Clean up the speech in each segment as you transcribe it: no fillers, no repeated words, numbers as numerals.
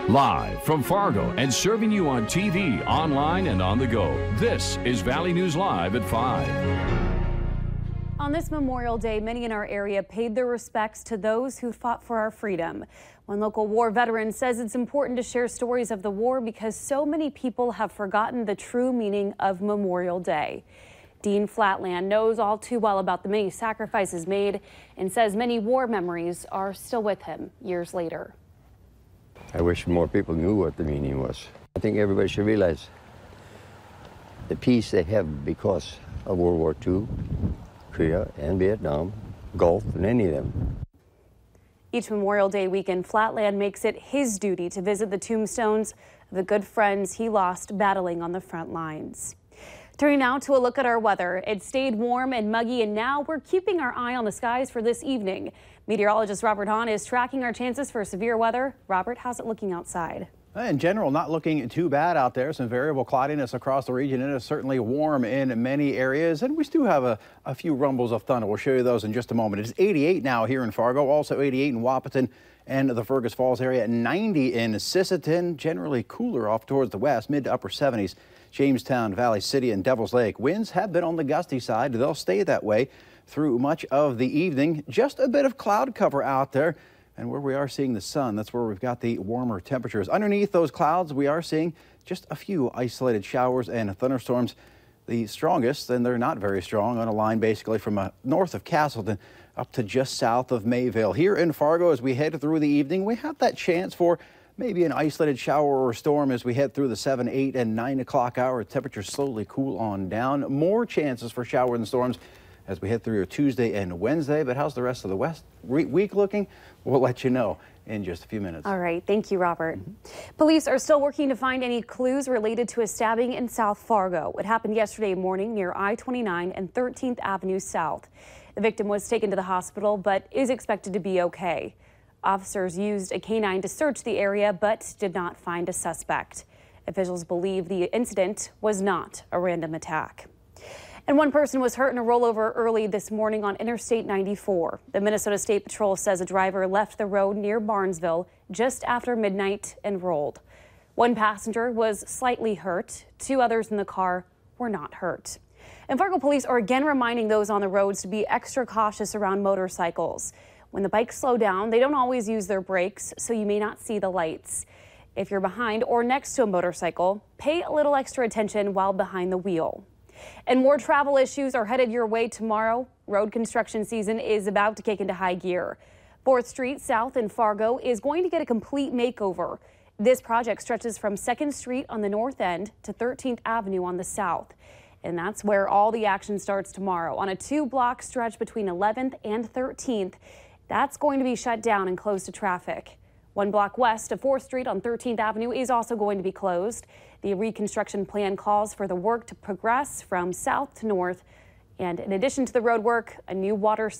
Live from Fargo and serving you on TV, online, and on the go, this is Valley News Live at 5. On this Memorial Day, many in our area paid their respects to those who fought for our freedom. One local war veteran says it's important to share stories of the war because so many people have forgotten the true meaning of Memorial Day. Dean Flatland knows all too well about the many sacrifices made and says many war memories are still with him years later. I wish more people knew what the meaning was. I think everybody should realize the peace they have because of World War II, Korea and Vietnam, Gulf, and any of them. Each Memorial Day weekend, Flatland makes it his duty to visit the tombstones of the good friends he lost battling on the front lines. Turning now to a look at our weather. It stayed warm and muggy, and now we're keeping our eye on the skies for this evening. Meteorologist Robert Hahn is tracking our chances for severe weather. Robert, how's it looking outside? In general, not looking too bad out there. Some variable cloudiness across the region. It is certainly warm in many areas, and we do have a few rumbles of thunder. We'll show you those in just a moment. It is 88 now here in Fargo, also 88 in Wahpeton and the Fergus Falls area, 90 in Sisseton. Generally cooler off towards the west, mid to upper 70s. Jamestown, Valley City, and Devil's Lake. Winds have been on the gusty side. They'll stay that way through much of the evening. Just a bit of cloud cover out there. And where we are seeing the sun, that's where we've got the warmer temperatures. Underneath those clouds, we are seeing just a few isolated showers and thunderstorms. The strongest, and they're not very strong, on a line basically from north of Castleton up to just south of Mayville. Here in Fargo, as we head through the evening, we have that chance for maybe an isolated shower or storm as we head through the 7, 8, and 9 o'clock hour. Temperatures slowly cool on down. More chances for showers and storms as we head through Tuesday and Wednesday. But how's the rest of the week looking? We'll let you know in just a few minutes. All right. Thank you, Robert. Police are still working to find any clues related to a stabbing in South Fargo. It happened yesterday morning near I-29 and 13th Avenue South. The victim was taken to the hospital but is expected to be okay. Officers used a canine to search the area but did not find a suspect. Officials believe the incident was not a random attack. And one person was hurt in a rollover early this morning on Interstate 94. The Minnesota State Patrol says a driver left the road near Barnesville just after midnight and rolled. One passenger was slightly hurt. 2 others in the car were not hurt. And Fargo police are again reminding those on the roads to be extra cautious around motorcycles. When the bikes slow down, they don't always use their brakes, so you may not see the lights. If you're behind or next to a motorcycle, pay a little extra attention while behind the wheel. And more travel issues are headed your way tomorrow. Road construction season is about to kick into high gear. 4th Street South in Fargo is going to get a complete makeover. This project stretches from 2nd Street on the north end to 13th Avenue on the south. And that's where all the action starts tomorrow on a 2-block stretch between 11th and 13th. That's going to be shut down and closed to traffic. 1 block west of 4th Street on 13th Avenue is also going to be closed. The reconstruction plan calls for the work to progress from south to north. And in addition to the road work, a new water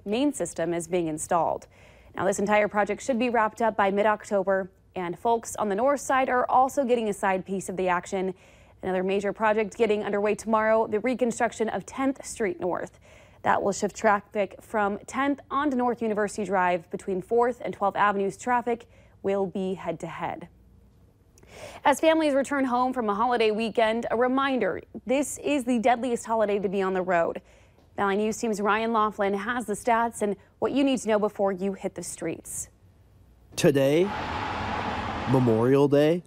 main system is being installed. Now, this entire project should be wrapped up by mid-October. And folks on the north side are also getting a side piece of the action. Another major project getting underway tomorrow, the reconstruction of 10th Street North. That will shift traffic from 10th onto North University Drive. Between 4th and 12th Avenues, traffic will be head-to-head. As families return home from a holiday weekend, a reminder, this is the deadliest holiday to be on the road. Valley News Team's Ryan Laughlin has the stats and what you need to know before you hit the streets. Today, Memorial Day,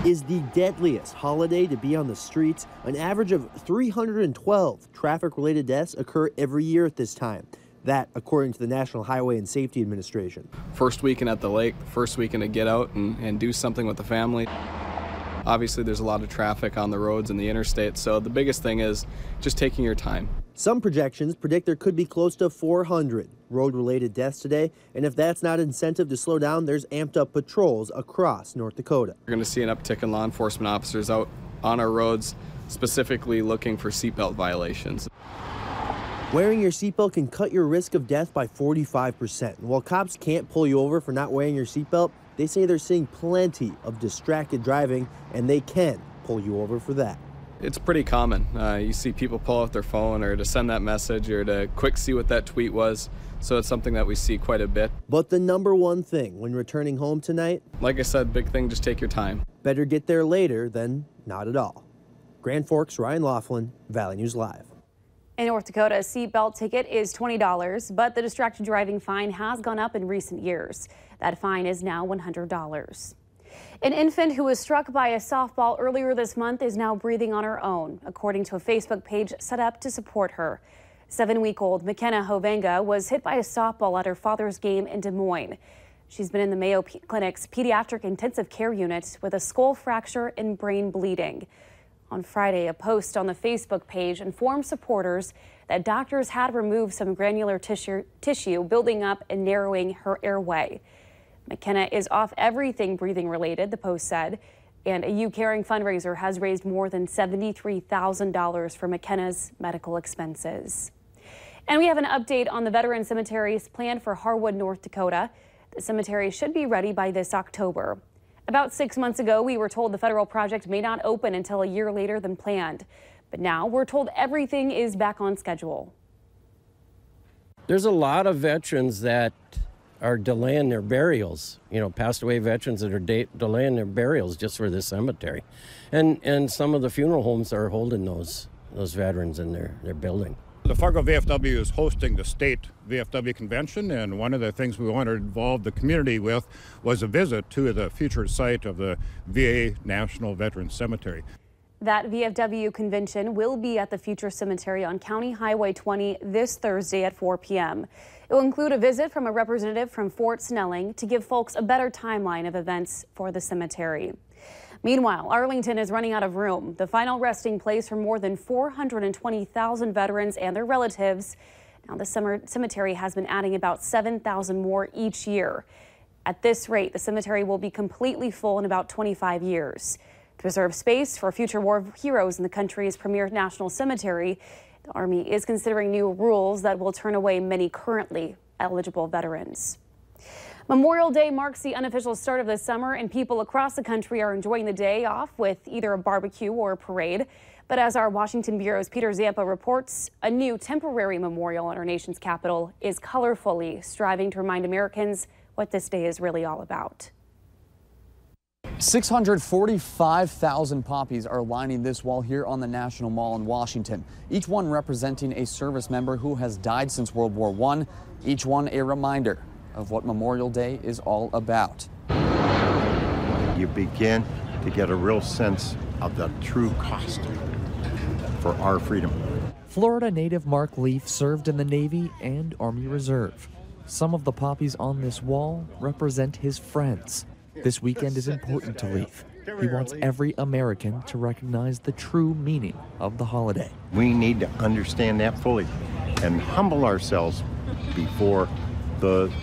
is the deadliest holiday to be on the streets. An average of 312 traffic-related deaths occur every year at this time. That, according to the National Highway and Safety Administration. First weekend at the lake, first weekend to get out and do something with the family. Obviously, there's a lot of traffic on the roads and the interstate, so the biggest thing is just taking your time. Some projections predict there could be close to 400 road-related deaths today, and if that's not incentive to slow down, there's amped-up patrols across North Dakota. We're going to see an uptick in law enforcement officers out on our roads, specifically looking for seatbelt violations. Wearing your seatbelt can cut your risk of death by 45%. And while cops can't pull you over for not wearing your seatbelt, they say they're seeing plenty of distracted driving, and they can pull you over for that. It's pretty common. You see people pull out their phone or to send that message or to quick see what that tweet was. So it's something that we see quite a bit. But the number one thing when returning home tonight? Like I said, big thing, just take your time. Better get there later than not at all. Grand Forks, Ryan Laughlin, Valley News Live. In North Dakota, a seatbelt ticket is $20, but the distracted driving fine has gone up in recent years. That fine is now $100. An infant who was struck by a softball earlier this month is now breathing on her own, according to a Facebook page set up to support her. 7-week-old McKenna Hovenga was hit by a softball at her father's game in Des Moines. She's been in the Mayo Clinic's pediatric intensive care unit with a skull fracture and brain bleeding. On Friday, a post on the Facebook page informed supporters that doctors had removed some granular tissue building up and narrowing her airway. McKenna is off everything breathing related, the post said, and a You Caring fundraiser has raised more than $73,000 for McKenna's medical expenses. And we have an update on the veteran cemeteries planned for Harwood, North Dakota. The cemetery should be ready by this October. About 6 months ago, we were told the federal project may not open until a year later than planned. But now we're told everything is back on schedule. There's a lot of veterans that are delaying their burials, passed away veterans that are delaying their burials just for this cemetery. And some of the funeral homes are holding those veterans in their building. The Fargo VFW is hosting the state VFW convention, and one of the things we wanted to involve the community with was a visit to the future site of the VA National Veterans Cemetery. That VFW convention will be at the future cemetery on County Highway 20 this Thursday at 4 p.m. It will include a visit from a representative from Fort Snelling to give folks a better timeline of events for the cemetery. Meanwhile, Arlington is running out of room, the final resting place for more than 420,000 veterans and their relatives. Now, the cemetery has been adding about 7,000 more each year. At this rate, the cemetery will be completely full in about 25 years. To preserve space for future war heroes in the country's premier national cemetery, the Army is considering new rules that will turn away many currently eligible veterans. Memorial Day marks the unofficial start of the summer, and people across the country are enjoying the day off with either a barbecue or a parade. But as our Washington Bureau's Peter Zampa reports, a new temporary memorial in our nation's capital is colorfully striving to remind Americans what this day is really all about. 645,000 poppies are lining this wall here on the National Mall in Washington, each one representing a service member who has died since World War I, each one a reminder of what Memorial Day is all about. You begin to get a real sense of the true cost for our freedom. Florida native Mark Leaf served in the Navy and Army Reserve. Some of the poppies on this wall represent his friends. This weekend is important to Leaf. He wants every American to recognize the true meaning of the holiday. We need to understand that fully and humble ourselves before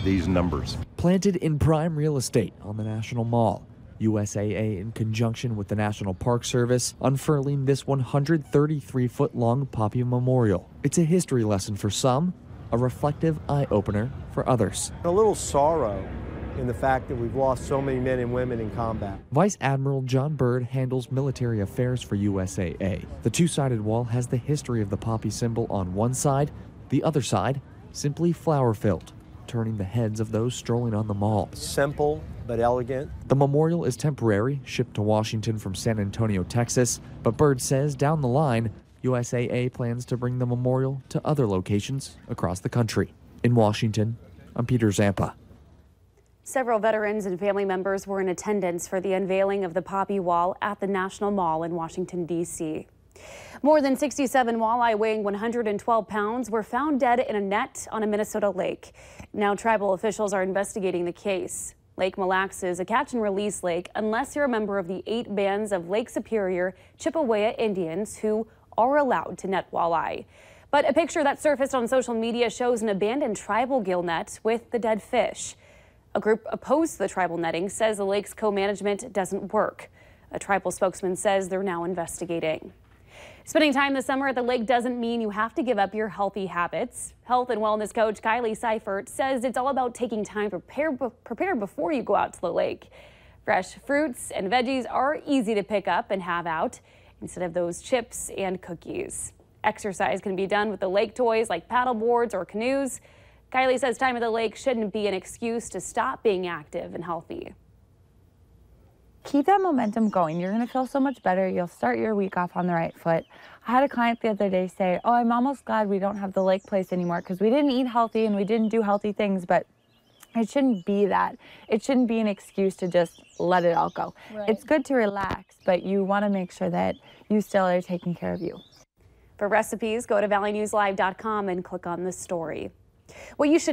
these numbers. Planted in prime real estate on the National Mall, USAA, in conjunction with the National Park Service, unfurling this 133-foot-long poppy memorial. It's a history lesson for some, a reflective eye-opener for others. A little sorrow in the fact that we've lost so many men and women in combat. Vice Admiral John Byrd handles military affairs for USAA. The two-sided wall has the history of the poppy symbol on one side, the other side simply flower-filled, turning the heads of those strolling on the mall. Simple but elegant. The memorial is temporary, shipped to Washington from San Antonio, Texas, but Byrd says down the line, USAA plans to bring the memorial to other locations across the country. In Washington, I'm Peter Zampa. Several veterans and family members were in attendance for the unveiling of the poppy wall at the National Mall in Washington, D.C. More than 67 walleye weighing 112 pounds were found dead in a net on a Minnesota lake. Now tribal officials are investigating the case. Lake Mille Lacs is a catch-and-release lake unless you're a member of the 8 bands of Lake Superior Chippewa Indians who are allowed to net walleye. But a picture that surfaced on social media shows an abandoned tribal gill net with the dead fish. A group opposed to the tribal netting says the lake's co-management doesn't work. A tribal spokesman says they're now investigating. Spending time this summer at the lake doesn't mean you have to give up your healthy habits. Health and wellness coach Kylie Seifert says it's all about taking time to prepare before you go out to the lake. Fresh fruits and veggies are easy to pick up and have out. instead of those chips and cookies. Exercise can be done with the lake toys like paddle boards or canoes. Kylie says time at the lake shouldn't be an excuse to stop being active and healthy. Keep that momentum going. You're going to feel so much better. You'll start your week off on the right foot. I had a client the other day say, oh, I'm almost glad we don't have the lake place anymore because we didn't eat healthy and we didn't do healthy things, but it shouldn't be that. It shouldn't be an excuse to just let it all go. Right. It's good to relax, but you want to make sure that you still are taking care of you. For recipes, go to valleynewslive.com and click on the story. What you should